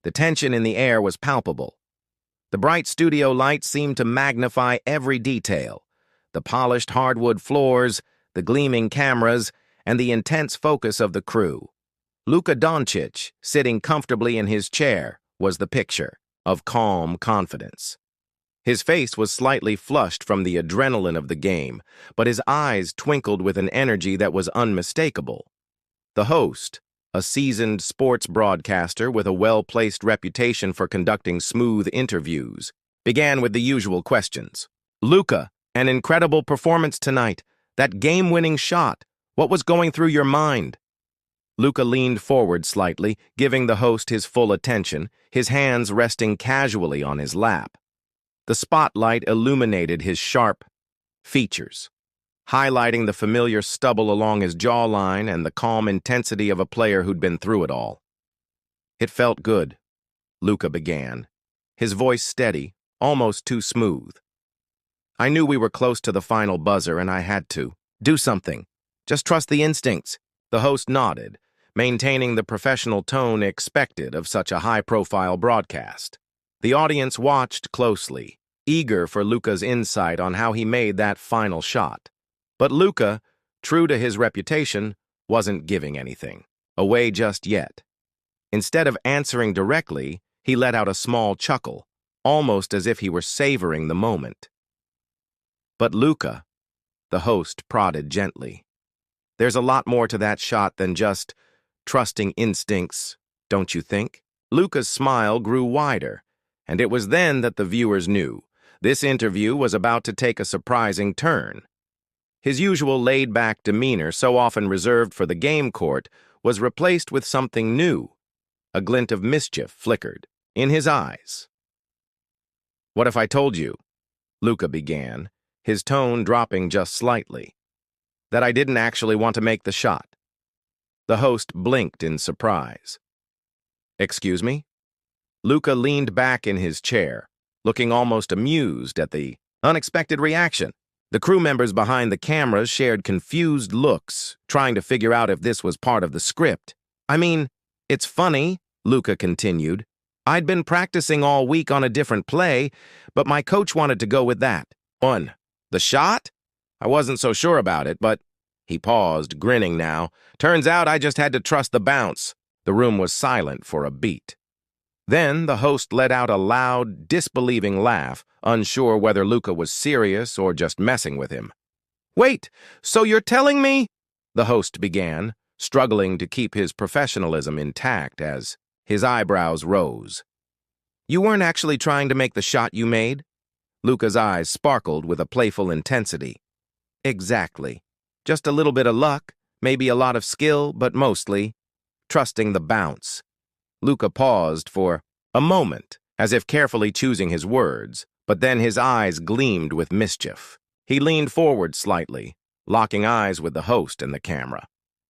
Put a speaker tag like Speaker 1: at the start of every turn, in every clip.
Speaker 1: The tension in the air was palpable. The bright studio lights seemed to magnify every detail. The polished hardwood floors, the gleaming cameras, and the intense focus of the crew. Luka Dončić, sitting comfortably in his chair, was the picture of calm confidence. His face was slightly flushed from the adrenaline of the game, but his eyes twinkled with an energy that was unmistakable. The host, a seasoned sports broadcaster with a well-placed reputation for conducting smooth interviews, began with the usual questions. "Luka, an incredible performance tonight. That game-winning shot. What was going through your mind?" Luka leaned forward slightly, giving the host his full attention, his hands resting casually on his lap. The spotlight illuminated his sharp features, highlighting the familiar stubble along his jawline and the calm intensity of a player who'd been through it all. "It felt good," Luka began, his voice steady, almost too smooth. "I knew we were close to the final buzzer and I had to do something. Just trust the instincts." The host nodded, maintaining the professional tone expected of such a high-profile broadcast. The audience watched closely, eager for Luka's insight on how he made that final shot. But Luka, true to his reputation, wasn't giving anything away just yet. Instead of answering directly, he let out a small chuckle, almost as if he were savoring the moment. "But Luka," the host prodded gently, "there's a lot more to that shot than just trusting instincts, don't you think?" Luka's smile grew wider, and it was then that the viewers knew this interview was about to take a surprising turn. His usual laid-back demeanor, so often reserved for the game court, was replaced with something new. A glint of mischief flickered in his eyes. "What if I told you," Luka began, his tone dropping just slightly, "that I didn't actually want to make the shot?" The host blinked in surprise. "Excuse me?" Luka leaned back in his chair, looking almost amused at the unexpected reaction. The crew members behind the cameras shared confused looks, trying to figure out if this was part of the script. "I mean, it's funny," Luka continued. "I'd been practicing all week on a different play, but my coach wanted to go with that. On the shot? I wasn't so sure about it, but..." He paused, grinning now. "Turns out I just had to trust the bounce." The room was silent for a beat. Then the host let out a loud, disbelieving laugh, unsure whether Luka was serious or just messing with him. "Wait, so you're telling me?" the host began, struggling to keep his professionalism intact as his eyebrows rose. "You weren't actually trying to make the shot you made?" Luka's eyes sparkled with a playful intensity. "Exactly. Just a little bit of luck, maybe a lot of skill, but mostly trusting the bounce." Luka paused for a moment, as if carefully choosing his words, but then his eyes gleamed with mischief. He leaned forward slightly, locking eyes with the host and the camera.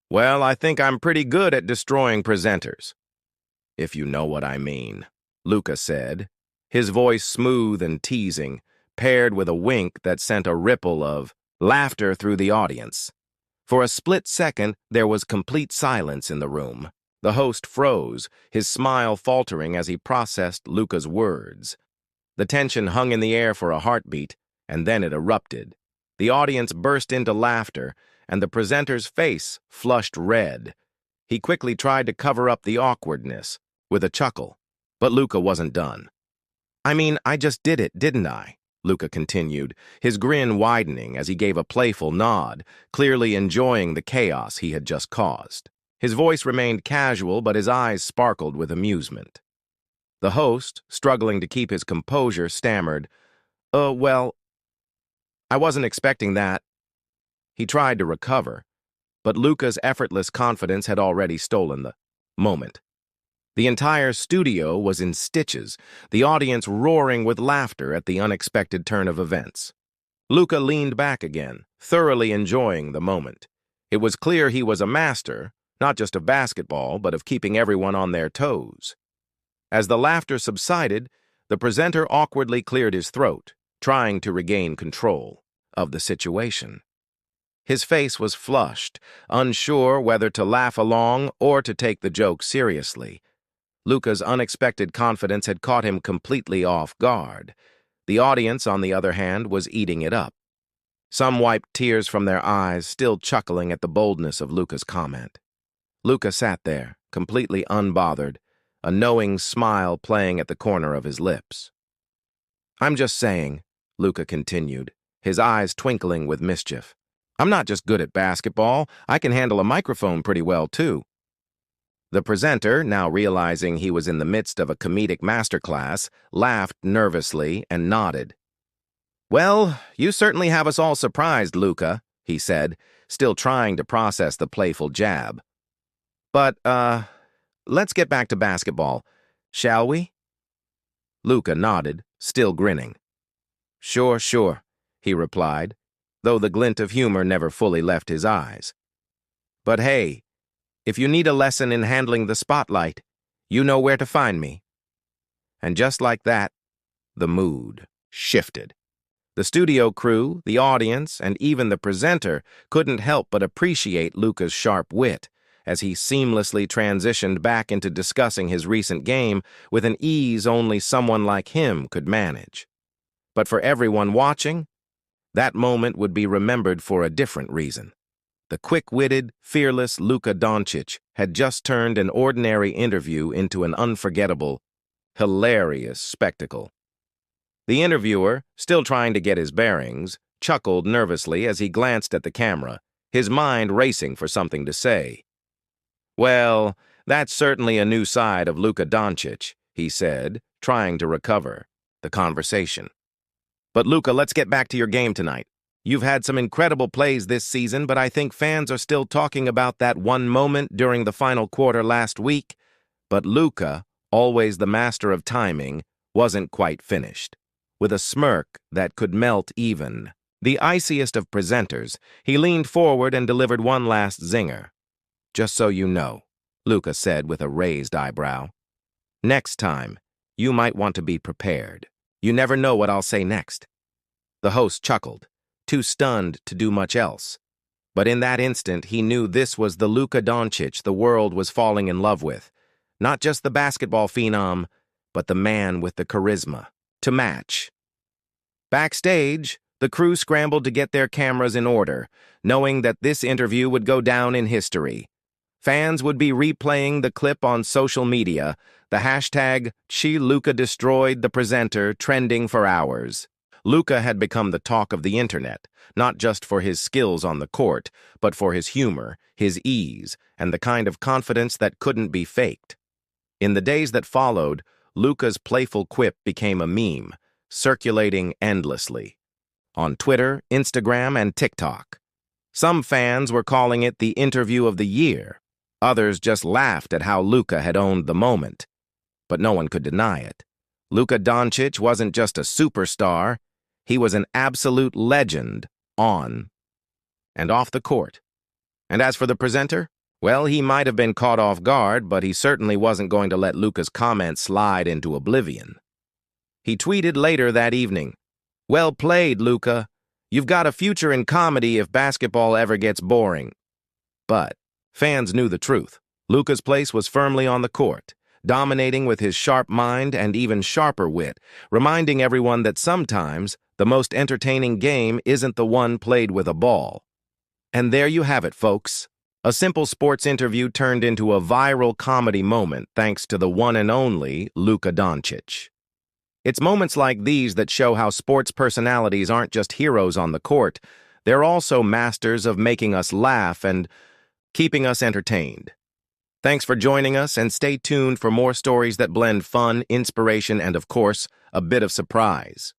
Speaker 1: "Well, I think I'm pretty good at destroying presenters, if you know what I mean," Luka said, his voice smooth and teasing, paired with a wink that sent a ripple of laughter through the audience. For a split second, there was complete silence in the room. The host froze, his smile faltering as he processed Luka's words. The tension hung in the air for a heartbeat, and then it erupted. The audience burst into laughter, and the presenter's face flushed red. He quickly tried to cover up the awkwardness with a chuckle, but Luka wasn't done. "I mean, I just did it, didn't I?" Luka continued, his grin widening as he gave a playful nod, clearly enjoying the chaos he had just caused. His voice remained casual, but his eyes sparkled with amusement. The host, struggling to keep his composure, stammered, Well, I wasn't expecting that." He tried to recover, but Luka's effortless confidence had already stolen the moment. The entire studio was in stitches, the audience roaring with laughter at the unexpected turn of events. Luka leaned back again, thoroughly enjoying the moment. It was clear he was a master, not just of basketball, but of keeping everyone on their toes. As the laughter subsided, the presenter awkwardly cleared his throat, trying to regain control of the situation. His face was flushed, unsure whether to laugh along or to take the joke seriously. Luka's unexpected confidence had caught him completely off guard. The audience, on the other hand, was eating it up. Some wiped tears from their eyes, still chuckling at the boldness of Luka's comment. Luka sat there, completely unbothered, a knowing smile playing at the corner of his lips. "I'm just saying," Luka continued, his eyes twinkling with mischief. "I'm not just good at basketball, I can handle a microphone pretty well, too." The presenter, now realizing he was in the midst of a comedic masterclass, laughed nervously and nodded. "Well, you certainly have us all surprised, Luka," he said, still trying to process the playful jab. "But, let's get back to basketball, shall we?" Luka nodded, still grinning. Sure, he replied, though the glint of humor never fully left his eyes. "But hey, if you need a lesson in handling the spotlight, you know where to find me." And just like that, the mood shifted. The studio crew, the audience, and even the presenter couldn't help but appreciate Luka's sharp wit as he seamlessly transitioned back into discussing his recent game with an ease only someone like him could manage. But for everyone watching, that moment would be remembered for a different reason. The quick-witted, fearless Luka Dončić had just turned an ordinary interview into an unforgettable, hilarious spectacle. The interviewer, still trying to get his bearings, chuckled nervously as he glanced at the camera, his mind racing for something to say. "Well, that's certainly a new side of Luka Dončić," he said, trying to recover the conversation. "But Luka, let's get back to your game tonight. You've had some incredible plays this season, but I think fans are still talking about that one moment during the final quarter last week." But Luka, always the master of timing, wasn't quite finished. With a smirk that could melt even the iciest of presenters, he leaned forward and delivered one last zinger. "Just so you know," Luka said with a raised eyebrow, "next time, you might want to be prepared. You never know what I'll say next." The host chuckled, too stunned to do much else. But in that instant, he knew this was the Luka Dončić the world was falling in love with. Not just the basketball phenom, but the man with the charisma to match. Backstage, the crew scrambled to get their cameras in order, knowing that this interview would go down in history. Fans would be replaying the clip on social media, the hashtag #CheLukaDestroyed the presenter trending for hours. Luka had become the talk of the internet, not just for his skills on the court, but for his humor, his ease, and the kind of confidence that couldn't be faked. In the days that followed, Luka's playful quip became a meme, circulating endlessly. On Twitter, Instagram, and TikTok. Some fans were calling it the interview of the year. Others just laughed at how Luka had owned the moment. But no one could deny it. Luka Dončić wasn't just a superstar, he was an absolute legend on and off the court. And as for the presenter, well, he might have been caught off guard, but he certainly wasn't going to let Luka's comments slide into oblivion. He tweeted later that evening, "Well played, Luka. You've got a future in comedy if basketball ever gets boring." But fans knew the truth. Luka's place was firmly on the court, dominating with his sharp mind and even sharper wit, reminding everyone that sometimes the most entertaining game isn't the one played with a ball. And there you have it, folks. A simple sports interview turned into a viral comedy moment thanks to the one and only Luka Dončić. It's moments like these that show how sports personalities aren't just heroes on the court, they're also masters of making us laugh and keeping us entertained. Thanks for joining us, and stay tuned for more stories that blend fun, inspiration, and, of course, a bit of surprise.